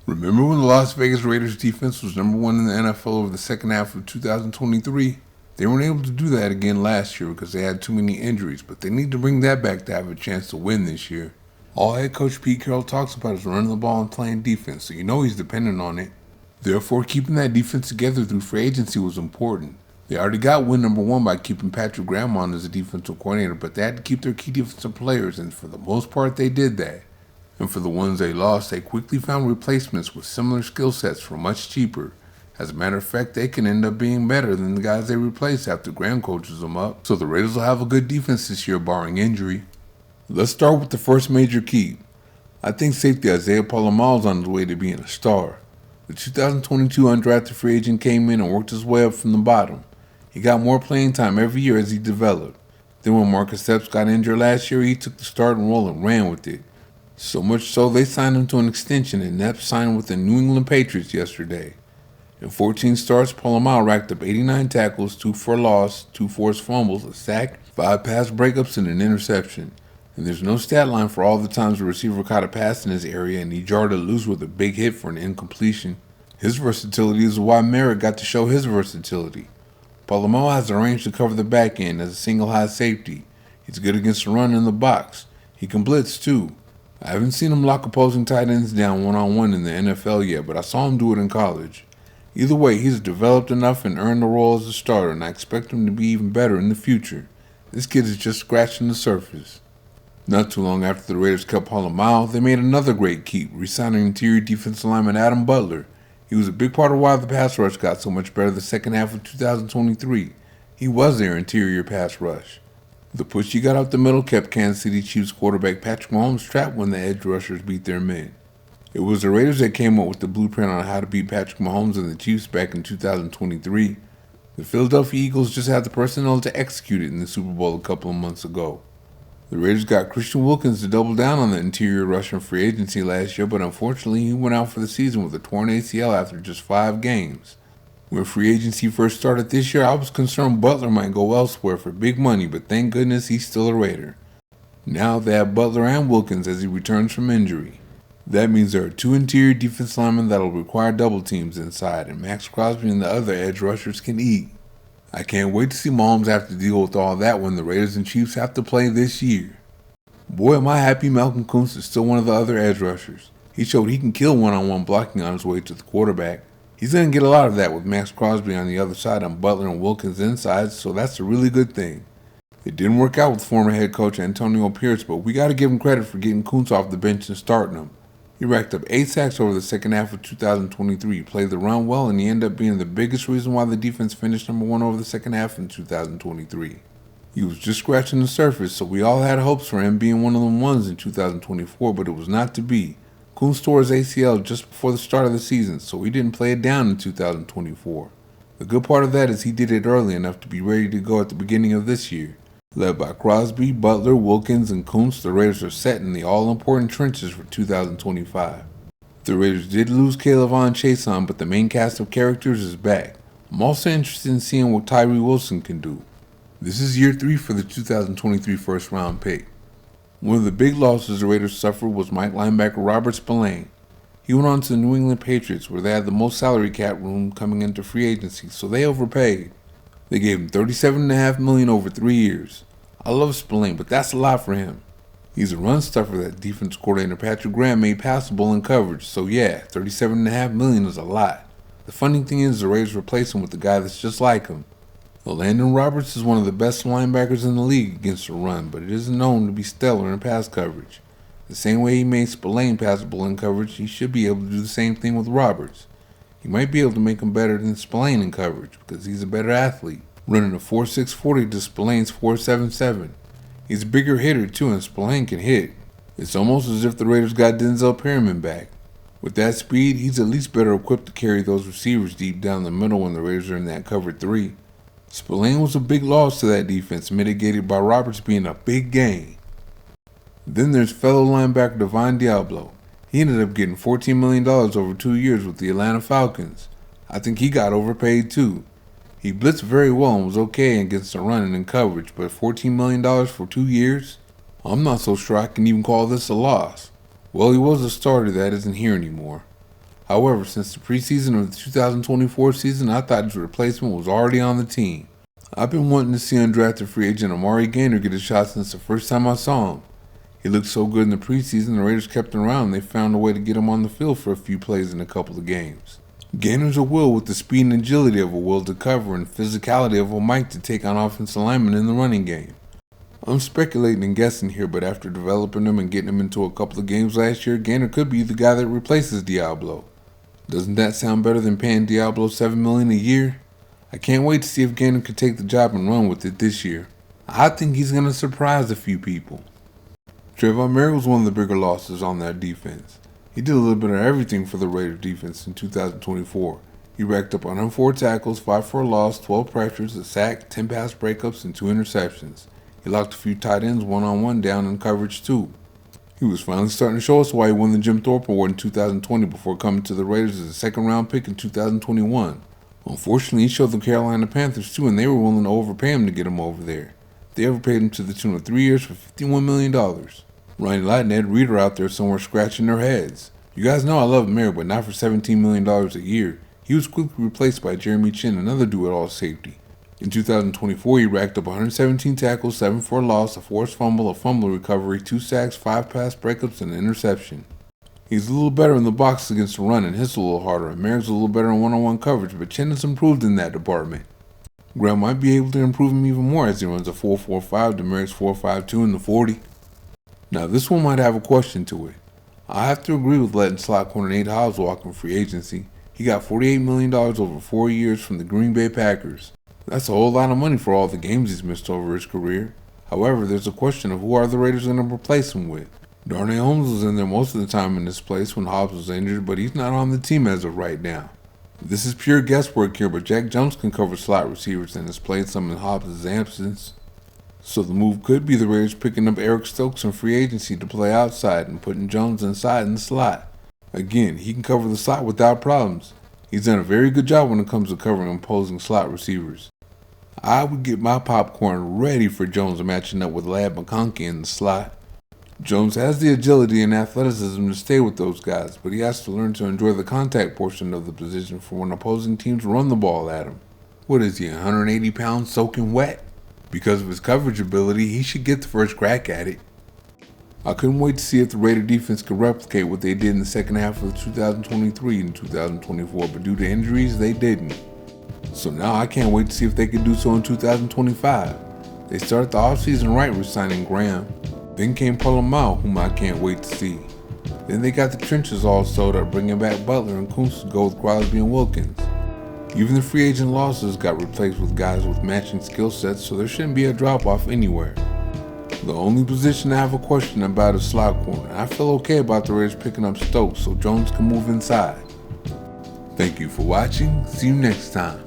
Remember when the Las Vegas Raiders defense was number one in the NFL over the second half of 2023? They weren't able to do that again last year because they had too many injuries, but they need to bring that back to have a chance to win this year. All head coach Pete Carroll talks about is running the ball and playing defense, so you know he's dependent on it. Therefore, keeping that defense together through free agency was important. They already got win number one by keeping Patrick Graham on as a defensive coordinator, but they had to keep their key defensive players, and for the most part they did that. And for the ones they lost, they quickly found replacements with similar skill sets for much cheaper. As a matter of fact, they can end up being better than the guys they replaced after Graham coaches them up, so the Raiders will have a good defense this year barring injury. Let's start with the first major keep. I think safety Isaiah Pola-Mao is on his way to being a star. The 2022 undrafted free agent came in and worked his way up from the bottom. He got more playing time every year as he developed. Then when Marcus Epps got injured last year, he took the starting role and ran with it. So much so they signed him to an extension, and Epps signed with the New England Patriots yesterday. In 14 starts, Pola-Mao racked up 89 tackles, 2 for a loss, 2 forced fumbles, a sack, 5 pass breakups, and an interception. And there's no stat line for all the times the receiver caught a pass in his area and he jarred it loose with a big hit for an incompletion. His versatility is why Merritt got to show his versatility. Pola-Mao has the range to cover the back end as a single high safety. He's good against the run in the box. He can blitz too. I haven't seen him lock opposing tight ends down one-on-one in the NFL yet, but I saw him do it in college. Either way, he's developed enough and earned the role as a starter, and I expect him to be even better in the future. This kid is just scratching the surface. Not too long after the Raiders cut Pola-Mao, they made another great keep, re-signing interior defensive lineman Adam Butler. He was a big part of why the pass rush got so much better the second half of 2023. He was their interior pass rush. The push he got up the middle kept Kansas City Chiefs quarterback Patrick Mahomes trapped when the edge rushers beat their men. It was the Raiders that came up with the blueprint on how to beat Patrick Mahomes and the Chiefs back in 2023. The Philadelphia Eagles just had the personnel to execute it in the Super Bowl a couple of months ago. The Raiders got Christian Wilkins to double down on the interior rush in free agency last year, but unfortunately he went out for the season with a torn ACL after just 5 games. When free agency first started this year, I was concerned Butler might go elsewhere for big money, but thank goodness he's still a Raider. Now they have Butler and Wilkins as he returns from injury. That means there are 2 interior defense linemen that will require double teams inside, and Max Crosby and the other edge rushers can eat. I can't wait to see Mahomes have to deal with all that when the Raiders and Chiefs have to play this year. Boy, am I happy Malcolm Kuntz is still one of the other edge rushers. He showed he can kill one-on-one blocking on his way to the quarterback. He's going to get a lot of that with Max Crosby on the other side and Butler and Wilkins inside, so that's a really good thing. It didn't work out with former head coach Antonio Pierce, but we got to give him credit for getting Kuntz off the bench and starting him. He racked up 8 sacks over the second half of 2023, played the run well, and he ended up being the biggest reason why the defense finished number 1 over the second half in 2023. He was just scratching the surface, so we all had hopes for him being one of them ones in 2024, but it was not to be. Kuntz tore his ACL just before the start of the season, so he didn't play it down in 2024. The good part of that is he did it early enough to be ready to go at the beginning of this year. Led by Crosby, Butler, Wilkins, and Kuntz, the Raiders are set in the all-important trenches for 2025. The Raiders did lose K'Lavon Chaisson, but the main cast of characters is back. I'm also interested in seeing what Tyree Wilson can do. This is year 3 for the 2023 first-round pick. One of the big losses the Raiders suffered was Mike linebacker Robert Spillane. He went on to the New England Patriots, where they had the most salary cap room coming into free agency, so they overpaid. They gave him $37.5 million over 3 years. I love Spillane, but that's a lot for him. He's a run stuffer that defense coordinator Patrick Graham made passable in coverage, so yeah, $37.5 million is a lot. The funny thing is the Raiders replaced him with a guy that's just like him. Landon Roberts is one of the best linebackers in the league against the run, but it isn't known to be stellar in pass coverage. The same way he made Spillane passable in coverage, he should be able to do the same thing with Roberts. He might be able to make him better than Spillane in coverage because he's a better athlete, running a 4.6 40 to Spillane's 4.77. He's a bigger hitter too, and Spillane can hit. It's almost as if the Raiders got Denzel Perryman back. With that speed, he's at least better equipped to carry those receivers deep down the middle when the Raiders are in that cover 3. Spillane was a big loss to that defense, mitigated by Roberts being a big gain. Then there's fellow linebacker Devon Diablo. He ended up getting $14 million over 2 years with the Atlanta Falcons. I think he got overpaid too. He blitzed very well and was okay against the run and in coverage, but $14 million for 2 years? I'm not so sure I can even call this a loss. Well, he was a starter that isn't here anymore. However, since the preseason of the 2024 season, I thought his replacement was already on the team. I've been wanting to see undrafted free agent Amari Gainer get a shot since the first time I saw him. He looked so good in the preseason, the Raiders kept him around and they found a way to get him on the field for a few plays in a couple of games. Gainer's a Will with the speed and agility of a Will to cover and physicality of a Mike to take on offensive linemen in the running game. I'm speculating and guessing here, but after developing him and getting him into a couple of games last year, Gainer could be the guy that replaces Diablo. Doesn't that sound better than paying Diablo $7 million a year? I can't wait to see if Gainer could take the job and run with it this year. I think he's going to surprise a few people. Trayvon Merritt was one of the bigger losses on that defense. He did a little bit of everything for the Raiders defense in 2024. He racked up 104 tackles, 5 for a loss, 12 pressures, a sack, 10 pass breakups, and 2 interceptions. He locked a few tight ends one-on-one down in coverage too. He was finally starting to show us why he won the Jim Thorpe Award in 2020 before coming to the Raiders as a second-round pick in 2021. Unfortunately, he showed the Carolina Panthers too, and they were willing to overpay him to get him over there. They overpaid him to the tune of 3 years for $51 million. Ronnie Lott and Ed Reed are out there somewhere scratching their heads. You guys know I love Merritt, but not for $17 million a year. He was quickly replaced by Jeremy Chin, another do-it-all safety. In 2024, he racked up 117 tackles, 7 for a loss, a forced fumble, a fumble recovery, 2 sacks, 5 pass breakups, and an interception. He's a little better in the box against the run and hits a little harder, and Merritt's a little better in one-on-one coverage, but Chin has improved in that department. Graham might be able to improve him even more as he runs a 4.45 to Merritt's 4.52 in the 40. Now, this one might have a question to it. I have to agree with letting slot corner Nate Hobbs walk in free agency. He got $48 million over 4 years from the Green Bay Packers. That's a whole lot of money for all the games he's missed over his career. However, there's a question of who are the Raiders going to replace him with. Darnay Holmes was in there most of the time in this place when Hobbs was injured, but he's not on the team as of right now. This is pure guesswork here, but Jack Jones can cover slot receivers and has played some in Hobbs' absence. So the move could be the Raiders picking up Eric Stokes in free agency to play outside and putting Jones inside in the slot. Again, he can cover the slot without problems. He's done a very good job when it comes to covering opposing slot receivers. I would get my popcorn ready for Jones matching up with Lad McConkey in the slot. Jones has the agility and athleticism to stay with those guys, but he has to learn to enjoy the contact portion of the position for when opposing teams run the ball at him. What is he, 180 pounds soaking wet? Because of his coverage ability, he should get the first crack at it. I couldn't wait to see if the Raider defense could replicate what they did in the second half of 2023 and 2024, but due to injuries, they didn't. So now I can't wait to see if they can do so in 2025. They started the offseason right with signing Graham. Then came Polamalu, whom I can't wait to see. Then they got the trenches all sewed up, bringing back Butler and Kuntz to go with Crosby and Wilkins. Even the free agent losses got replaced with guys with matching skill sets, so there shouldn't be a drop-off anywhere. The only position I have a question about is slot corner. I feel okay about the Raiders picking up Stokes so Jones can move inside. Thank you for watching. See you next time.